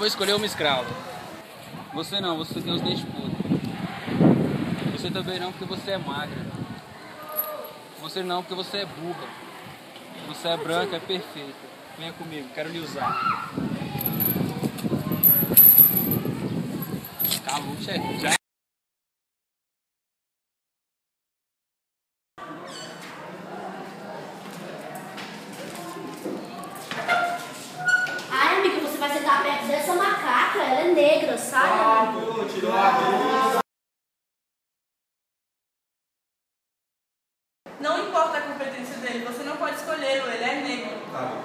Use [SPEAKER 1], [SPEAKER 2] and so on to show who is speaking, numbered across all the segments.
[SPEAKER 1] vou escolher uma escrava. Você não, você tem os dentes podres. Você também não, porque você é magra. Você não, porque você é burra. Você é branca, é perfeita. Venha comigo, quero lhe usar. Calma, chefe. Já.
[SPEAKER 2] Ai, amiga, você vai sentar perto dessa macaca? Ela é negra, sabe?
[SPEAKER 3] Não importa a competência dele, você não pode escolhê-lo, ele é negro.
[SPEAKER 4] Tá.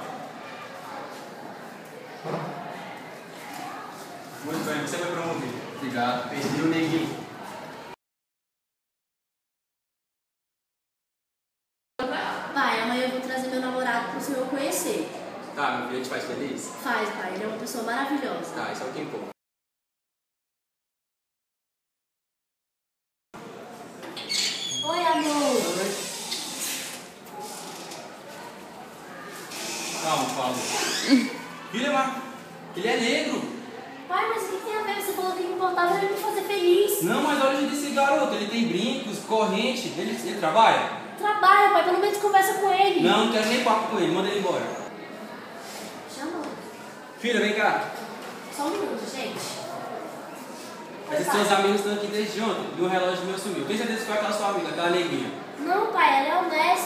[SPEAKER 4] Muito bem, você vai promover.
[SPEAKER 1] Obrigado.
[SPEAKER 4] Perdi o neguinho.
[SPEAKER 2] Pai, amanhã eu vou trazer meu namorado pro senhor conhecer.
[SPEAKER 4] Tá, meu filho, te faz feliz?
[SPEAKER 2] Faz, pai, ele é uma pessoa maravilhosa.
[SPEAKER 4] Tá, isso é o que importa.
[SPEAKER 2] Oi, amor.
[SPEAKER 4] Calma, Paulo. Filha, mas ele é negro.
[SPEAKER 2] Pai, mas o que tem a ver? Você falou que o que importava era me fazer feliz.
[SPEAKER 4] Não, mas olha desse garoto, ele tem brincos, corrente, ele trabalha?
[SPEAKER 2] Trabalho, pai, pelo menos conversa com ele.
[SPEAKER 4] Não, não quero nem papo com ele, manda ele embora.
[SPEAKER 2] Chama.
[SPEAKER 4] Filha, vem cá.
[SPEAKER 2] Só um minuto, gente.
[SPEAKER 4] Esses seus amigos estão aqui desde ontem e o relógio meu sumiu. Tem certeza que foi aquela sua amiga, aquela neguinha?
[SPEAKER 2] Não, pai, ela é honesta.